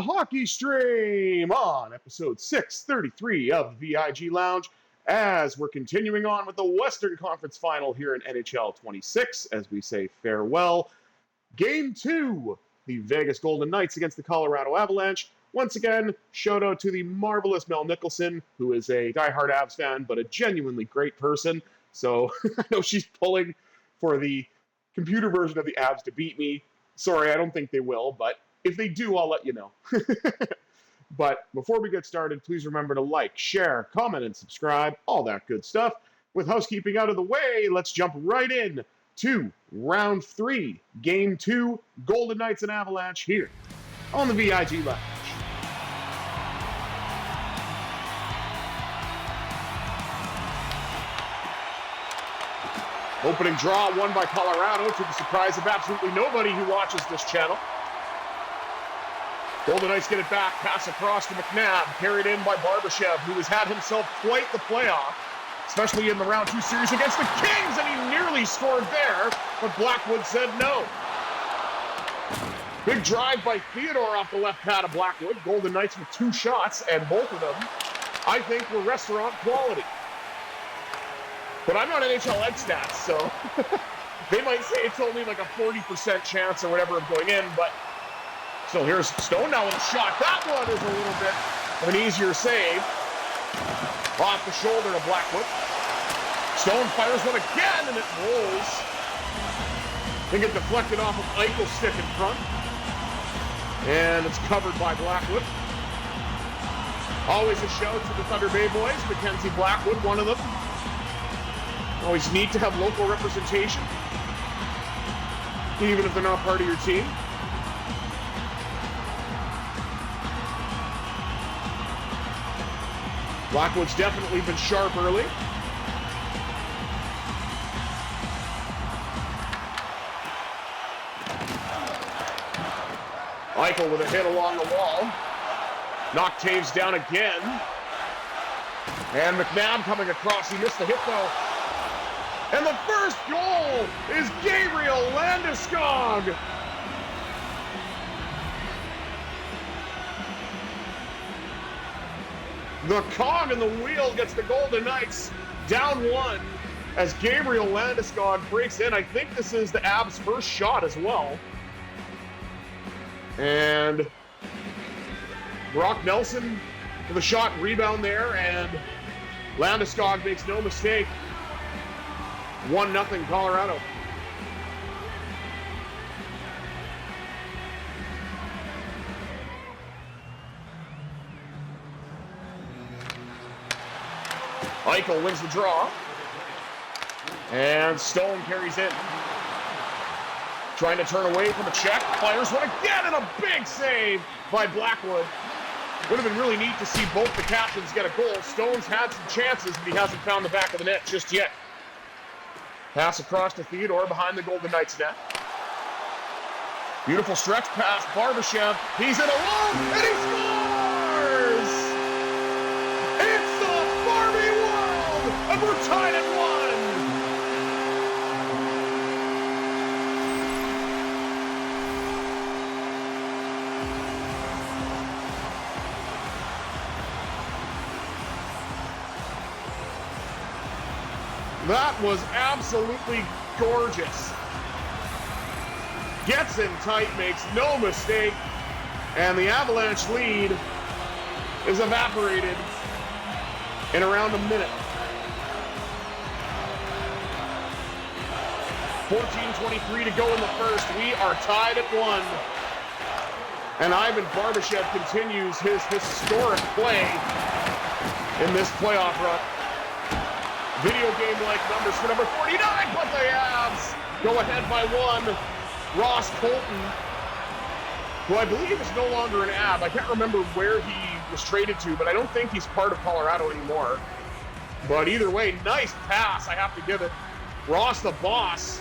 hockey stream on episode 633 of the VIG Lounge as we're continuing on with the Western Conference Final here in NHL 26 as we say farewell. Game 2, the Vegas Golden Knights against the Colorado Avalanche. Once again, shout out to the marvelous Mel Nicholson, who is a diehard Avs fan, but a genuinely great person. So I know she's pulling for the computer version of the Avs to beat me. Sorry, I don't think they will, but if they do, I'll let you know. But before we get started, please remember to like, share, comment, and subscribe, all that good stuff. With housekeeping out of the way, let's jump right in to Round 3, Game 2, Golden Knights and Avalanche here on the VIG Lounge. Opening draw won by Colorado to the surprise of absolutely nobody who watches this channel. Golden Knights get it back, pass across to McNabb, carried in by Barbashev, who has had himself quite the playoff, especially in the Round 2 series against the Kings, and he nearly scored there, but Blackwood said no. Big drive by Theodore off the left pad of Blackwood. Golden Knights with 2 shots, and both of them, I think, were restaurant quality. But I'm not NHL Ed Stats, so they might say it's only like a 40% chance or whatever of going in, but still, here's Stone now with a shot. That one is a little bit of an easier save. Off the shoulder to Blackwood. Stone fires one again, and it rolls. I think it deflected off of Eichel's stick in front. And it's covered by Blackwood. Always a shout to the Thunder Bay boys. Mackenzie Blackwood, one of them. Always neat to have local representation, even if they're not part of your team. Blackwood's definitely been sharp early. Eichel with a hit along the wall. Knocked Taves down again. And McNabb coming across. He missed the hit though. And the first goal is Gabriel Landiskog. The cog in the wheel gets the Golden Knights down 1 as Gabriel Landiskog breaks in. I think this is the Avs' first shot as well. And Brock Nelson with a shot rebound there, and Landeskog makes no mistake. 1-0 Colorado. Eichel wins the draw. And Stone carries in. Trying to turn away from a check. Fires one again, and a big save by Blackwood. Would have been really neat to see both the captains get a goal. Stone's had some chances, but he hasn't found the back of the net just yet. Pass across to Theodore behind the Golden Knights net. Beautiful stretch pass. Barbashev. He's in alone, and he scores! It's the Barbie world, and we're tied at 1. That was absolutely gorgeous. Gets in tight, makes no mistake, and the Avalanche lead is evaporated in around a minute. 14:23 to go in the first. We are tied at 1. And Ivan Barbashev continues his historic play in this playoff run. Video game-like numbers for number 49, but the Avs go ahead by 1. Ross Colton, who I believe is no longer an Av. I can't remember where he was traded to, but I don't think he's part of Colorado anymore. But either way, nice pass, I have to give it. Ross the boss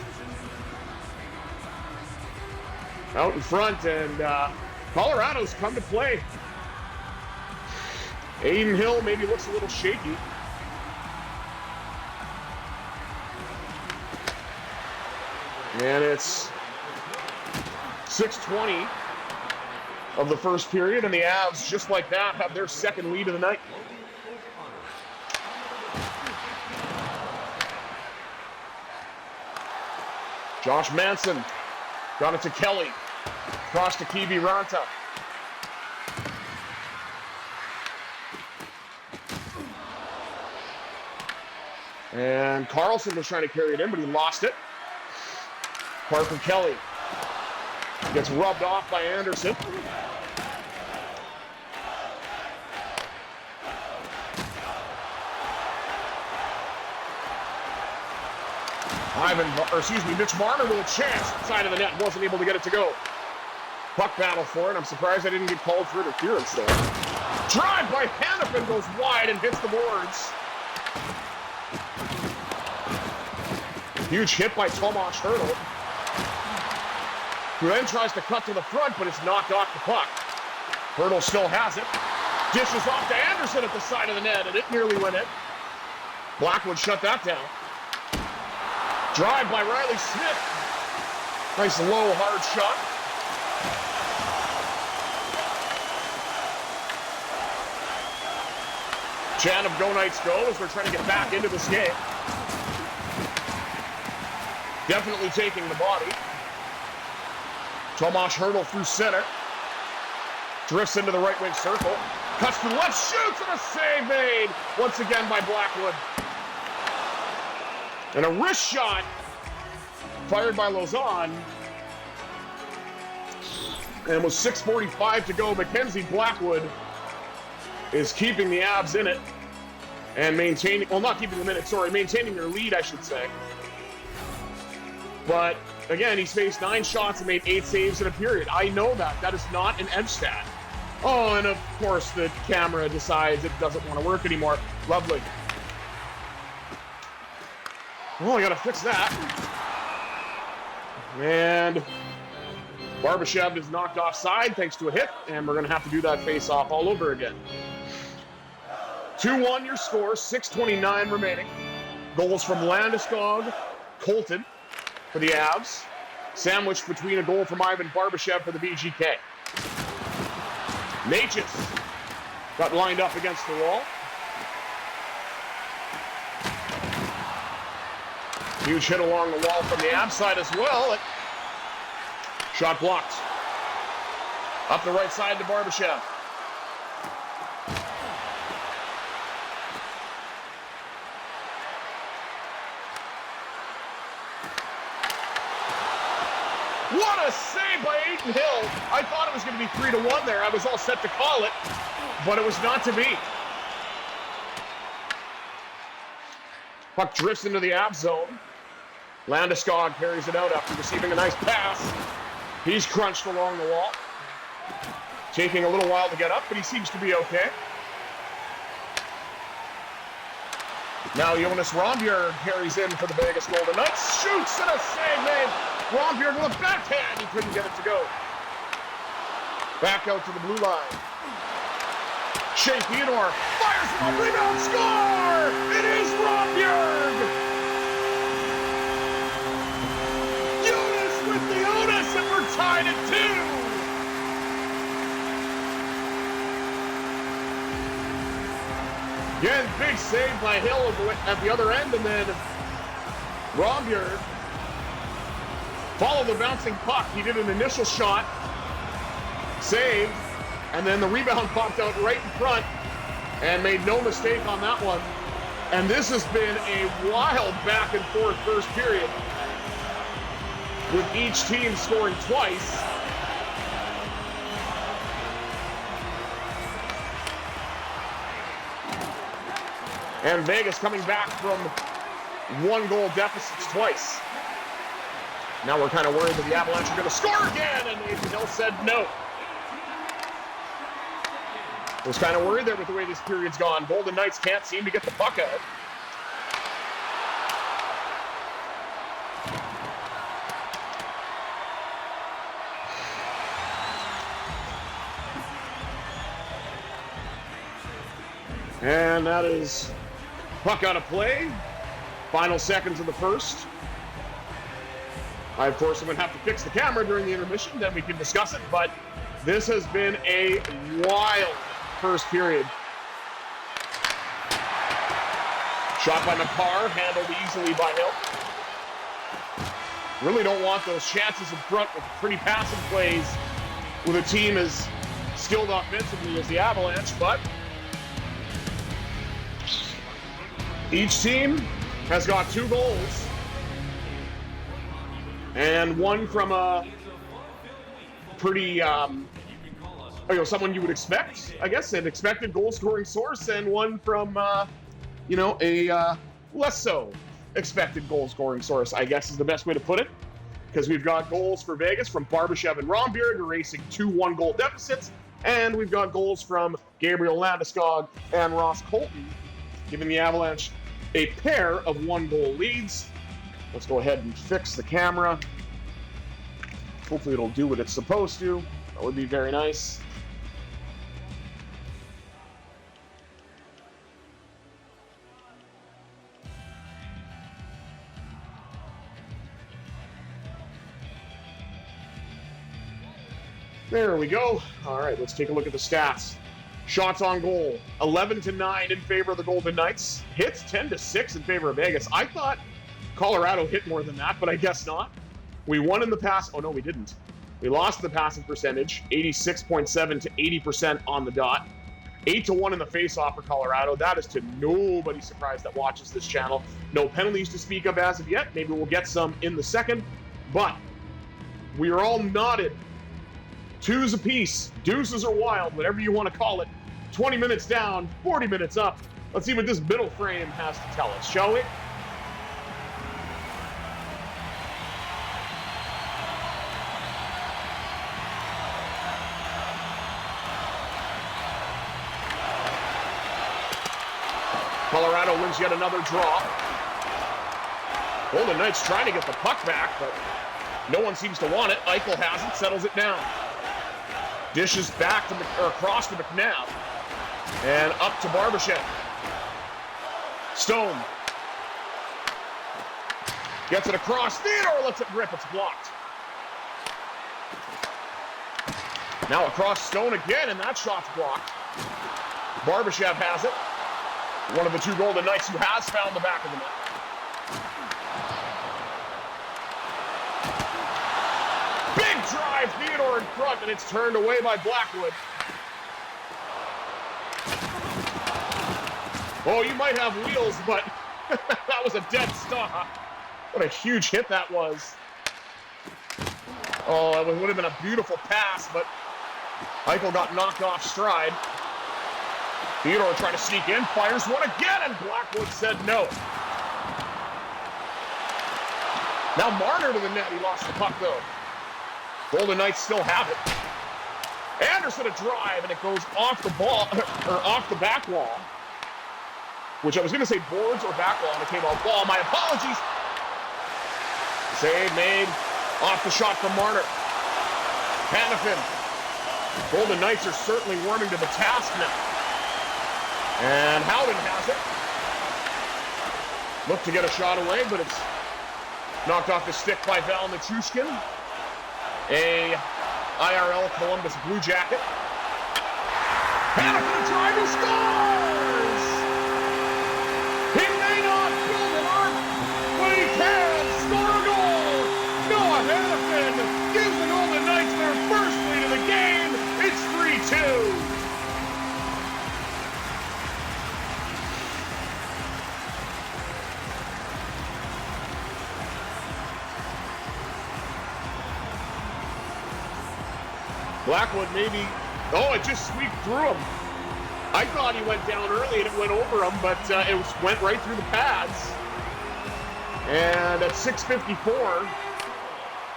out in front, and Colorado's come to play. Aiden Hill maybe looks a little shaky. And it's 6:20 of the first period, and the Avs, just like that, have their second lead of the night. Josh Manson got it to Kelly. Cross to Kivi Ranta. And Carlson was trying to carry it in, but he lost it. Parker Kelly gets rubbed off by Anderson. Mitch Marner with a chance inside of the net, wasn't able to get it to go. Puck battle for it. I'm surprised I didn't get called for interference there. Drive by Hannafin goes wide and hits the boards. Huge hit by Tomas Hertl, who then tries to cut to the front, but it's knocked off the puck. Hertl still has it. Dishes off to Anderson at the side of the net, and it nearly went in. Blackwood shut that down. Drive by Riley Smith. Nice low, hard shot. Chant of Go Knights Go as they're trying to get back into this game. Definitely taking the body. Tomas Hertl through center. Drifts into the right wing circle. Cuts to the left, shoots, and a save made once again by Blackwood. And a wrist shot fired by Lausanne. And with 6:45 to go, Mackenzie Blackwood is keeping the Avs in it and maintaining, well, not keeping them in it, sorry, maintaining their lead, I should say. But again, he's faced 9 shots and made 8 saves in a period. I know that. That is not an edge stat. Oh, and of course the camera decides it doesn't want to work anymore. Lovely. Well, I gotta fix that. And Barbashev is knocked offside thanks to a hit, and we're gonna have to do that face-off all over again. 2-1 your score, 6:29 remaining. Goals from Landiskog, Colton for the Avs, sandwiched between a goal from Ivan Barbashev for the VGK. Natchez got lined up against the wall. Huge hit along the wall from the Avs side as well. Shot blocked. Up the right side to Barbashev. What a save by Utnil. I thought it was going to be 3-1 there. I was all set to call it, but it was not to be. Puck drifts into the Avs zone. Landiskog carries it out after receiving a nice pass. He's crunched along the wall. Taking a little while to get up, but he seems to be okay. Now Jonas Rondbjerg carries in for the Vegas Golden Knights. Shoots and a save made. Rondbjerg with a backhand. He couldn't get it to go. Back out to the blue line. Shea Theodore fires from a rebound. Score! It is Rondbjerg! Jonas with the onus, and we're tied at 2. Again, big save by Hill at the other end, and then Rondbjerg followed the bouncing puck. He did an initial shot, saved, and then the rebound popped out right in front and made no mistake on that one. And this has been a wild back and forth first period, with each team scoring twice. And Vegas coming back from 1-goal deficits twice. Now we're kind of worried that the Avalanche are going to score again, and Nathan Hill said no. I was kind of worried there with the way this period's gone. Golden Knights can't seem to get the puck out. And that is puck out of play. Final seconds of the first. I, of course, am going to have to fix the camera during the intermission, then we can discuss it, but This has been a wild first period. Shot by McCarr, handled easily by Hill. Really don't want those chances in front with pretty passing plays with a team as skilled offensively as the Avalanche, but each team has got 2 goals and one from a pretty, someone you would expect, I guess, an expected goal-scoring source, and one from, a less so expected goal-scoring source, I guess is the best way to put it, because we've got goals for Vegas from Barbashev and Romberg erasing 2 one-goal deficits, and we've got goals from Gabriel, Landiskog, and Ross Colton, giving the Avalanche a pair of 1-goal leads. Let's go ahead and fix the camera. Hopefully it'll do what it's supposed to. That would be very nice. There we go. All right, let's take a look at the stats. Shots on goal, 11-9 in favor of the Golden Knights. Hits, 10-6 in favor of Vegas. I thought Colorado hit more than that, but I guess not. We won in the pass. Oh, no, we didn't. We lost the passing percentage, 86.7 to 80% on the dot. 8-1 in the face-off for Colorado. That is to nobody's surprise that watches this channel. No penalties to speak of as of yet. Maybe we'll get some in the second. But we are all knotted. 2s apiece. Deuces are wild, whatever you want to call it. 20 minutes down, 40 minutes up. Let's see what this middle frame has to tell us, shall we? Colorado wins yet another draw. Golden Knights trying to get the puck back, but no one seems to want it. Eichel has it, settles it down. Dishes back to across to McNabb. And up to Barbashev. Stone. Gets it across. Theodore lets it rip. It's blocked. Now across Stone again, and that shot's blocked. Barbashev has it. One of the 2 Golden Knights who has found the back of the net. Big drive, Theodore in front, and it's turned away by Blackwood. Oh, you might have wheels, but that was a dead stop. What a huge hit that was. Oh, it would have been a beautiful pass, but Eichel got knocked off stride. Theodore tried to sneak in, fires one again, and Blackwood said no. Now Marner to the net. He lost the puck, though. Golden Knights still have it. Anderson a drive, and it goes off the ball, or off the back wall. Which I was going to say boards or back wall, and it came off ball. My apologies. Save made off the shot from Marner. Hanifin. Golden Knights are certainly warming to the task now. And Howden has it. Looked to get a shot away, but it's knocked off the stick by Val Nichushkin. A IRL Columbus Blue Jacket. Hanifin drive, he scores! He may not build an arc, but he can score a goal! Noah Hanifin gives the Golden Knights their first lead of the game. It's 3-2. Blackwood maybe, it just sweeped through him. I thought he went down early and it went over him, but went right through the pads. And at 6:54,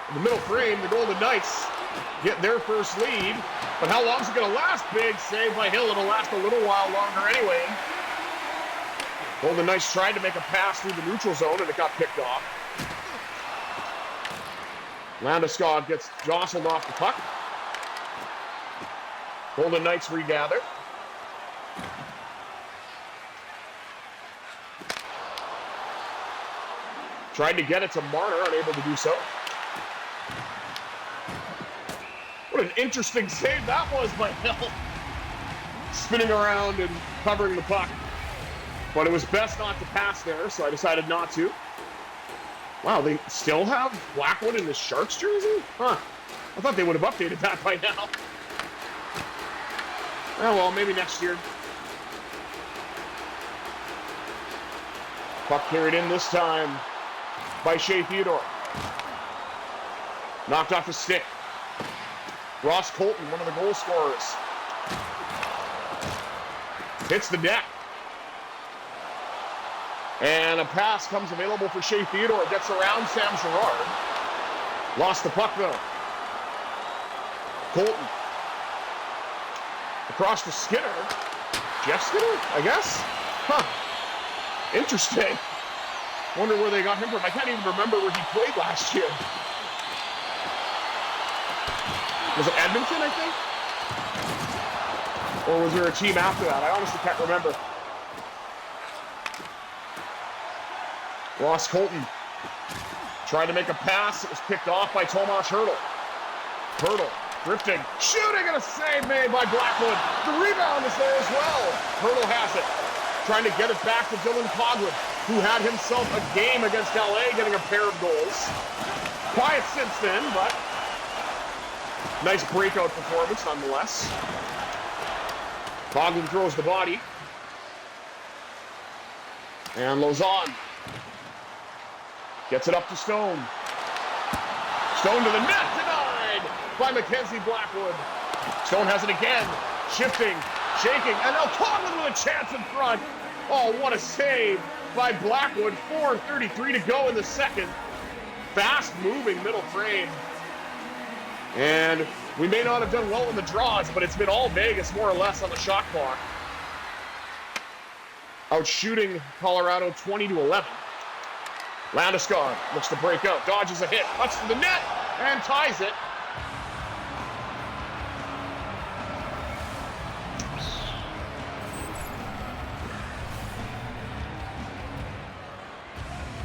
in the middle frame, the Golden Knights get their first lead. But how long is it going to last? Big save by Hill. It'll last a little while longer anyway. Golden Knights tried to make a pass through the neutral zone and it got picked off. Landiskog gets jostled off the puck. Golden Knights regather. Tried to get it to Marner, unable to do so. What an interesting save that was by Hill. Spinning around and covering the puck. But it was best not to pass there, so I decided not to. Wow, they still have Blackwood in the Sharks jersey? Huh. I thought they would have updated that by now. Oh well, maybe next year. Puck carried in this time by Shea Theodore. Knocked off the stick. Ross Colton, one of the goal scorers. Hits the net. And a pass comes available for Shea Theodore. Gets around Sam Girard. Lost the puck though. Colton. Across to Skinner. Jeff Skinner, I guess? Huh. Interesting. Wonder where they got him from. I can't even remember where he played last year. Was it Edmonton, I think? Or was there a team after that? I honestly can't remember. Ross Colton tried to make a pass. It was picked off by Tomas Hertl. Hertl drifting, shooting, and a save made by Blackwood. The rebound is there as well. Hertl has it. Trying to get it back to Dylan Cogwood, who had himself a game against LA, getting a pair of goals. Quiet since then, but nice breakout performance nonetheless. Cogwood throws the body. And Lauzon gets it up to Stone. Stone to the net, denied by Mackenzie Blackwood. Stone has it again, shifting, shaking, and now Cogwood with a chance in front. Oh, what a save by Blackwood. 4:33 to go in the second. Fast-moving middle frame. And we may not have done well in the draws, but it's been all Vegas more or less on the shot clock. Out shooting Colorado 20-11. Landiskog looks to break out, dodges a hit, cuts to the net, and ties it.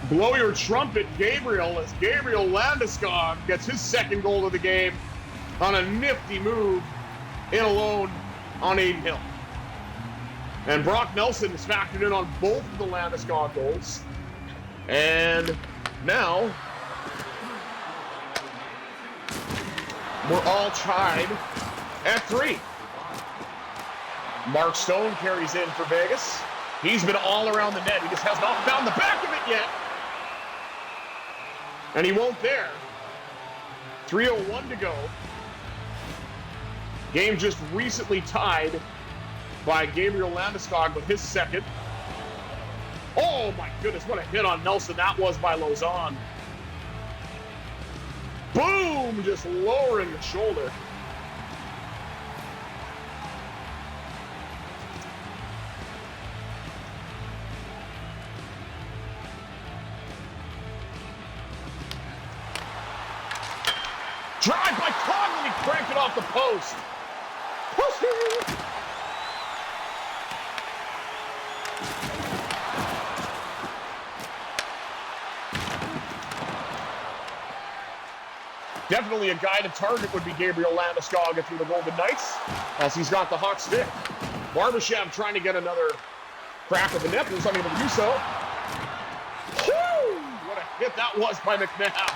Blow your trumpet, Gabriel, as Gabriel Landiskog gets his second goal of the game on a nifty move in alone on Aiden Hill. And Brock Nelson is factored in on both of the Landeskog goals. And now we're all tied at 3. Mark Stone carries in for Vegas. He's been all around the net. He just has not found the back of it yet. And he won't there. 3:01 to go. Game just recently tied by Gabriel Landeskog with his second. Oh my goodness, what a hit on Nelson that was by Lauzon. Boom, just lowering the shoulder. Drive by Cogwood, he cranked it off the post. Pussy! Definitely a guy to target would be Gabriel Landiskog if you're the Golden Knights, as he's got the hot stick. Barbashev trying to get another crack at the net, but was unable to do so. Whew! What a hit that was by McNabb.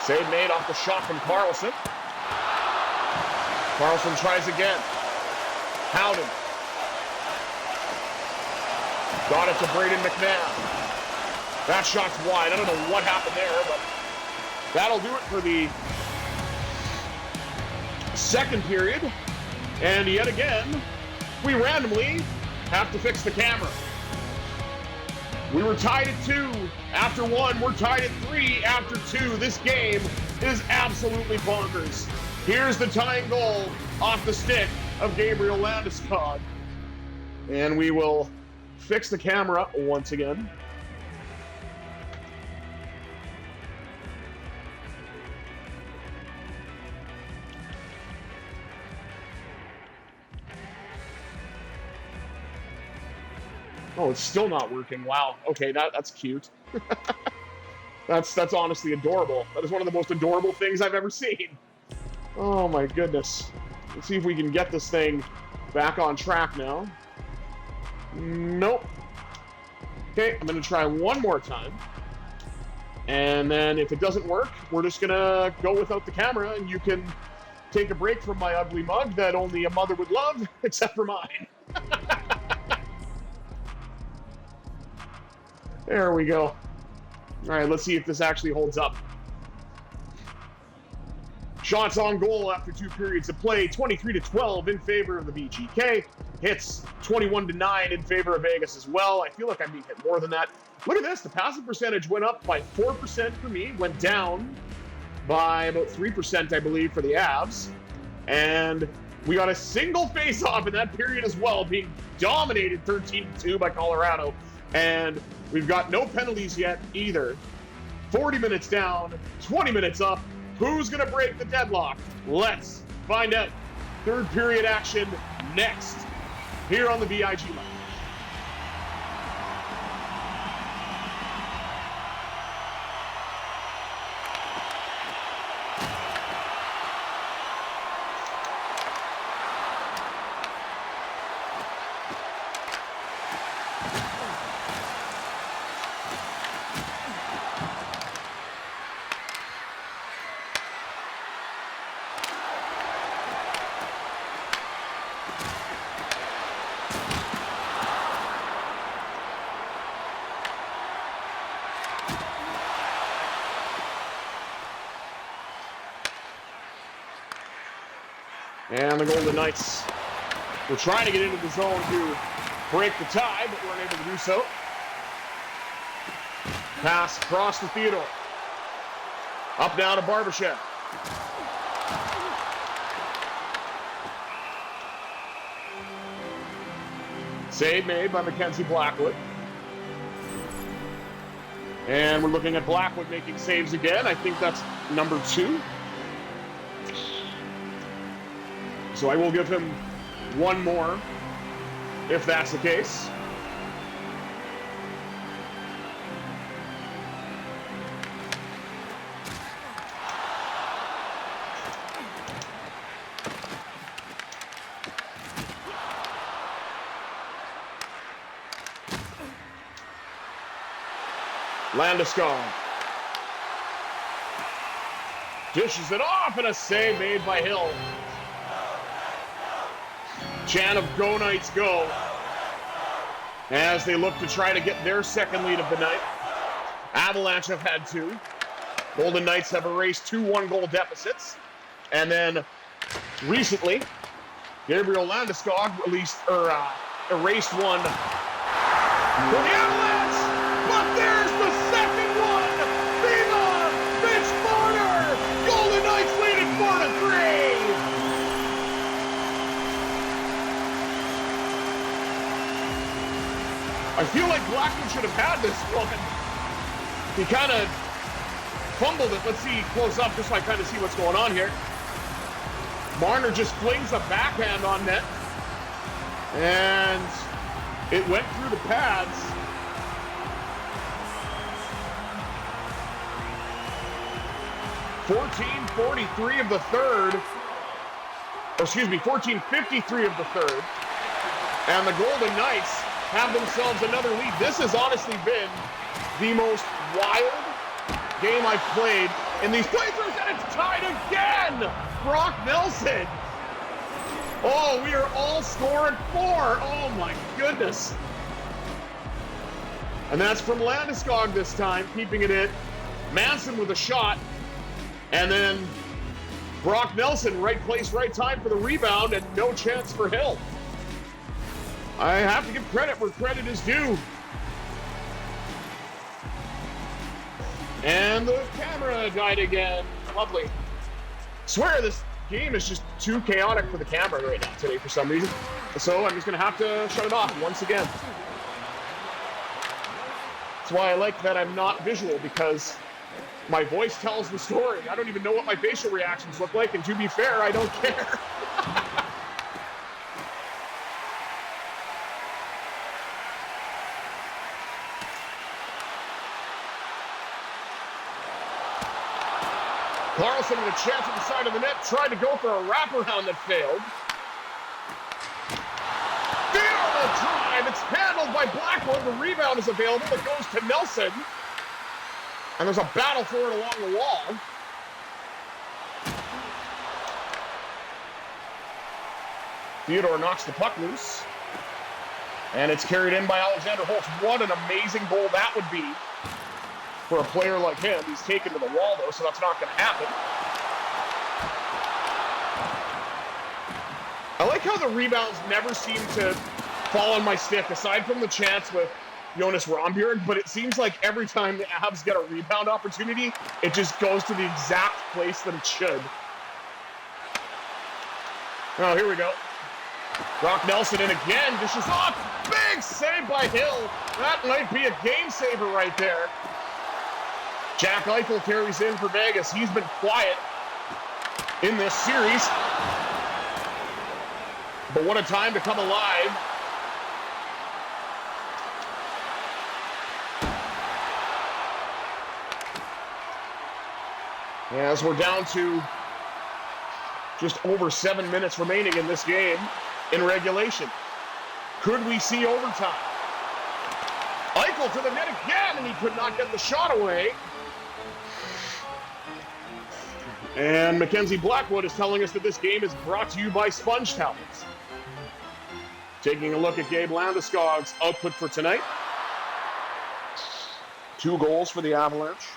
Save made off the shot from Carlson. Carlson tries again. Howden. Got it to Braden McNabb. That shot's wide. I don't know what happened there, but that'll do it for the second period. And yet again, we randomly have to fix the camera. We were tied at 2 after 1. We're tied at 3 after 2. This game is absolutely bonkers. Here's the tying goal off the stick of Gabriel Landeskog. And we will fix the camera once again. Oh, it's still not working. Wow. Okay, that's cute. That's honestly adorable. That is one of the most adorable things I've ever seen. Oh my goodness. Let's see if we can get this thing back on track now. Nope. Okay, I'm going to try one more time. And then if it doesn't work, we're just going to go without the camera, and you can take a break from my ugly mug that only a mother would love, except for mine. There we go. All right, let's see if this actually holds up. Shots on goal after 2 periods of play, 23-12 in favor of the VGK. Hits 21-9 in favor of Vegas as well. I feel like I'm being hit more than that. Look at this. The passing percentage went up by 4% for me, went down by about 3%, I believe, for the Avs. And we got a single face-off in that period as well, being dominated 13-2 by Colorado. And we've got no penalties yet either. 40 minutes down, 20 minutes up. Who's going to break the deadlock? Let's find out. Third period action next here on the VIG Lounge. And the Golden Knights were trying to get into the zone to break the tie, but weren't able to do so. Pass across to Theodore. Up now to Barbashev. Save made by Mackenzie Blackwood. And we're looking at Blackwood making saves again. I think that's number 2. So I will give him one more, if that's the case. Landiskog dishes it off, and a save made by Hill. Chant of Go Knights Go as they look to try to get their second lead of the night. Avalanche have had 2. Golden Knights have erased 2 one-goal deficits. And then recently, Gabriel Landiskog erased one for the Avalanche. But there's the second one. Viva Mitch Marner. Golden Knights lead it 4-3. I feel like Blackwood should have had this one. He kind of fumbled it. Let's see close up just so I kind of see what's going on here. Marner just flings a backhand on net. And it went through the pads. .14:43 of the third. Or excuse me, 14:53 of the third. And the Golden Knights have themselves another lead. This has honestly been the most wild game I've played in these playthroughs, and it's tied again! Brock Nelson! Oh, we are all scoring 4! Oh my goodness! And that's from Landiskog this time, keeping it in. Manson with a shot, and then Brock Nelson, right place, right time for the rebound, and no chance for Hill. I have to give credit where credit is due. And the camera died again. Lovely. Swear this game is just too chaotic for the camera right now today for some reason. So I'm just going to have to shut it off once again. That's why I like that I'm not visual, because my voice tells the story. I don't even know what my facial reactions look like, and to be fair, I don't care. Carlson with a chance at the side of the net, tried to go for a wraparound that failed. Beautiful drive. It's handled by Blackwood. The rebound is available. It goes to Nelson. And there's a battle for it along the wall. Theodore knocks the puck loose. And it's carried in by Alexander Holtz. What an amazing goal that would be for a player like him. He's taken to the wall, though, so that's not going to happen. I like how the rebounds never seem to fall on my stick, aside from the chance with Jonas Rondbjerg, but it seems like every time the Avs get a rebound opportunity, it just goes to the exact place that it should. Oh, here we go. Brock Nelson in again, dishes off. Big save by Hill. That might be a game saver right there. Jack Eichel carries in for Vegas. He's been quiet in this series. But what a time to come alive. As we're down to just over 7 minutes remaining in this game in regulation. Could we see overtime? Eichel to the net again, and he could not get the shot away. And Mackenzie Blackwood is telling us that this game is brought to you by Sponge Towels. Taking a look at Gabe Landiskog's output for tonight. 2 goals for the Avalanche.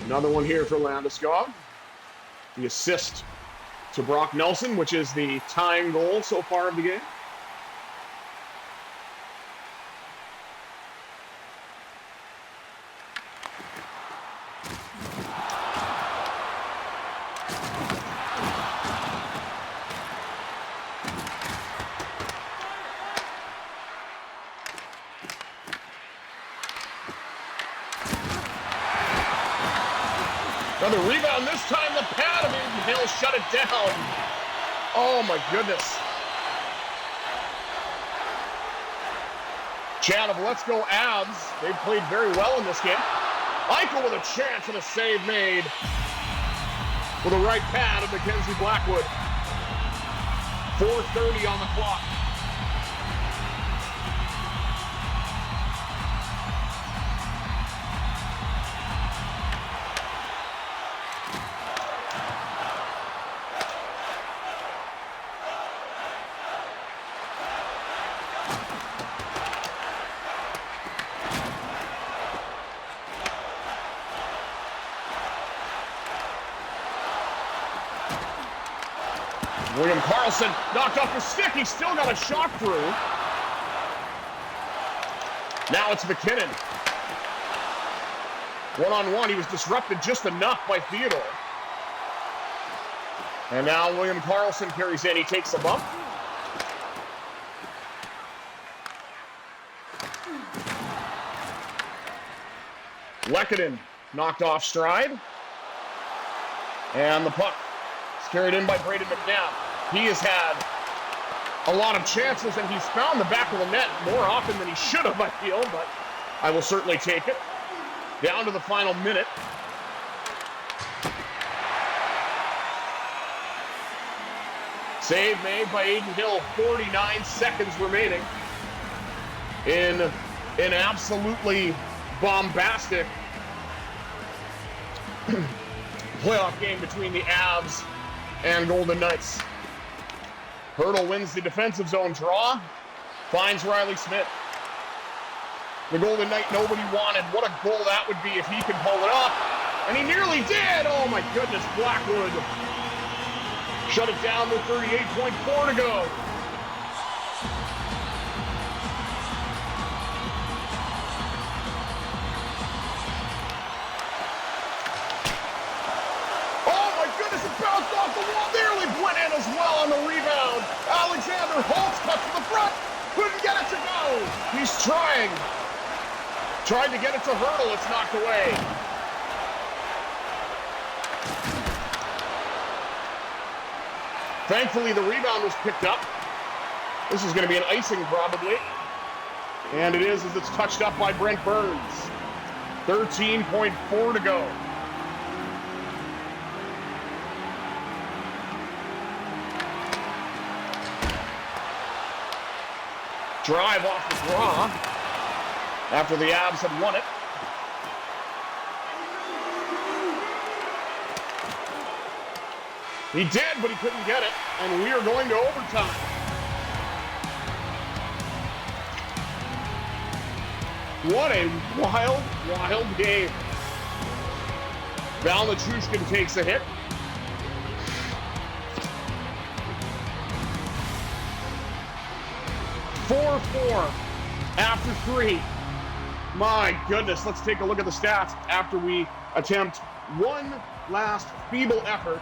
Another one here for Landiskog. The assist to Brock Nelson, which is the tying goal so far of the game. Another rebound, this time the pad of Aiden Hill shut it down. Oh my goodness. Chant of let's go Avs. They've played very well in this game. Eichel with a chance and a save made with a right pad of Mackenzie Blackwood. 4:30 on the clock. William Karlsson knocked off the stick. He still got a shot through. Now it's McKinnon. One-on-one. He was disrupted just enough by Theodore. And now William Karlsson carries in. He takes a bump. Lehkonen knocked off stride. And the puck is carried in by Braden McNabb. He has had a lot of chances, and he's found the back of the net more often than he should have, I feel, but I will certainly take it. Down to the final minute. Save made by Aiden Hill, 49 seconds remaining in an absolutely bombastic playoff game between the Avs and Golden Knights. Hurdle wins the defensive zone draw, finds Riley Smith. The Golden Knight nobody wanted. What a goal that would be if he could pull it off. And he nearly did. Oh my goodness, Blackwood shut it down with 38.4 to go. Bounced off the wall, nearly went in as well on the rebound. Alexander Holtz cuts to the front, couldn't get it to go. He's trying. Tried to get it to Hurdle, it's knocked away. Thankfully, the rebound was picked up. This is going to be an icing probably. And it is as it's touched up by Brent Burns. 13.4 to go. Drive off the draw after the Avs had won it. He did, but he couldn't get it, and we are going to overtime. What a wild, wild game. Landiskog takes a hit. Four after 3. My goodness, let's take a look at the stats after we attempt one last feeble effort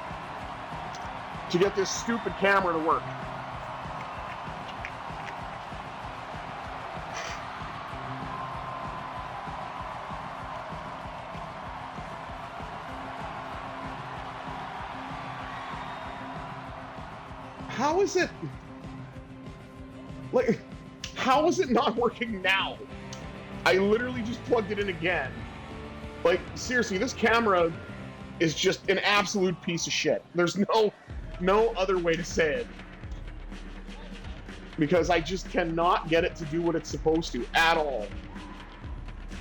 to get this stupid camera to work. How is it? Like, how is it not working now? I literally just plugged it in again. Like, seriously, this camera is just an absolute piece of shit. There's no other way to say it. Because I just cannot get it to do what it's supposed to at all.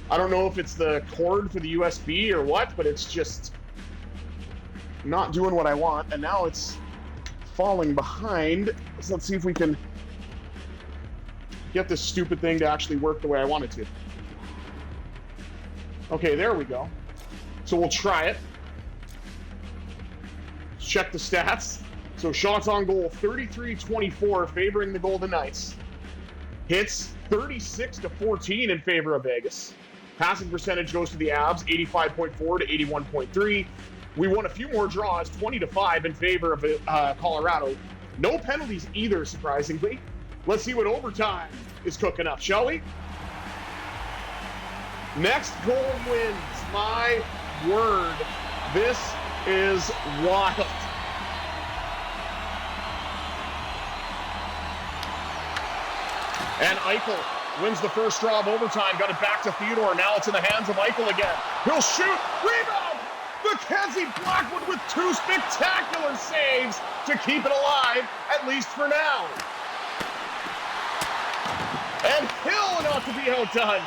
I don't know if it's the cord for the USB or what, but it's just not doing what I want. And now it's falling behind. So let's see if we can get this stupid thing to actually work the way I want it to. Okay, there we go. So we'll try it. Let's check the stats. So shots on goal, 33-24 favoring the Golden Knights. Hits, 36-14 in favor of Vegas. Passing percentage goes to the Avs, 85.4 to 81.3. We won a few more draws, 20-5 in favor of Colorado. No penalties either, surprisingly. Let's see what overtime is cooking up, shall we? Next goal wins. My word. This is wild. And Eichel wins the first draw of overtime. Got it back to Theodore. Now it's in the hands of Eichel again. He'll shoot. Rebound! Mackenzie Blackwood with 2 spectacular saves to keep it alive, at least for now. And Hill not to be outdone.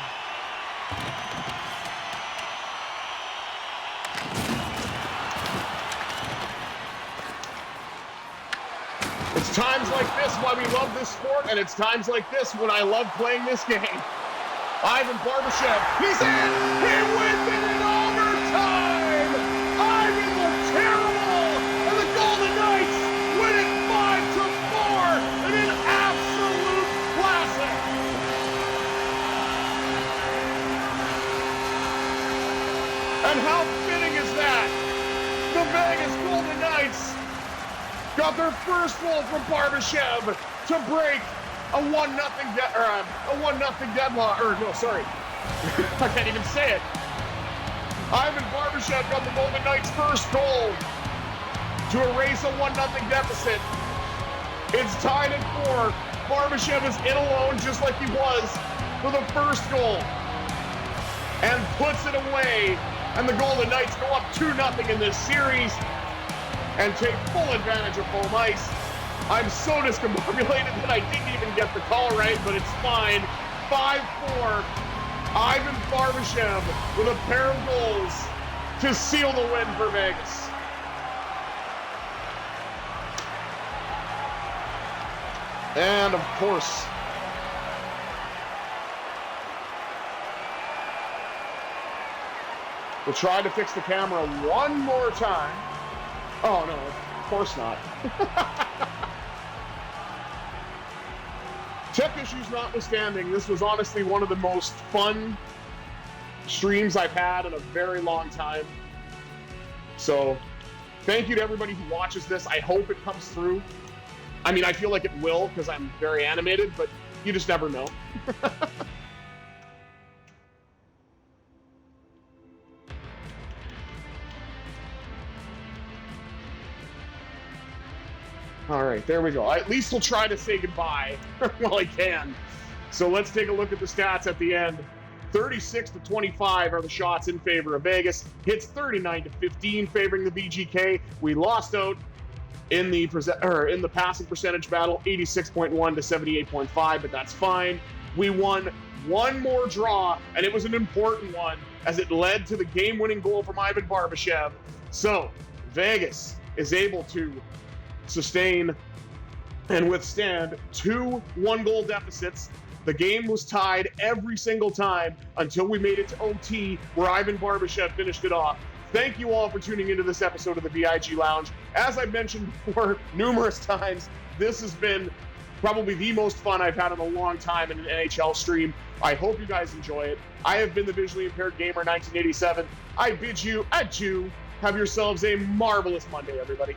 It's times like this why we love this sport, and it's times like this when I love playing this game. Ivan Barbashev, he's in! He wins it in overtime! Ivan looked terrible! And the Golden Knights win it 5-4 in an absolute classic! And how fitting is that? The Vegas Golden Knights got their first goal from Barbashev to break a 1-0 deadlock. Or no, sorry, I can't even say it. Ivan Barbashev got the Golden Knights' first goal to erase a 1-0 deficit. It's tied at 4. Barbashev is in alone, just like he was for the first goal, and puts it away. And the Golden Knights go up 2-0 in this series and take full advantage of home ice. I'm so discombobulated that I didn't even get the call right, but it's fine. 5-4. Ivan Barbashev with a pair of goals to seal the win for Vegas. And of course, we'll try to fix the camera one more time. Oh, no, of course not. Tech issues notwithstanding, this was honestly one of the most fun streams I've had in a very long time. So, thank you to everybody who watches this. I hope it comes through. I mean, I feel like it will because I'm very animated, but you just never know. All right, there we go. At least we'll try to say goodbye while I can. So let's take a look at the stats at the end. 36-25 are the shots in favor of Vegas. Hits 39-15 favoring the VGK. We lost out in the passing percentage battle, 86.1 to 78.5, but that's fine. We won one more draw, and it was an important one as it led to the game-winning goal from Ivan Barbashev. So Vegas is able to sustain and withstand two one-goal deficits. The game was tied every single time until we made it to OT, where Ivan Barbashev finished it off. Thank you all for tuning into this episode of the VIG Lounge. As I've mentioned before numerous times, this has been probably the most fun I've had in a long time in an NHL stream. I hope you guys enjoy it. I have been the Visually Impaired Gamer 1987. I bid you adieu. Have yourselves a marvelous Monday, everybody.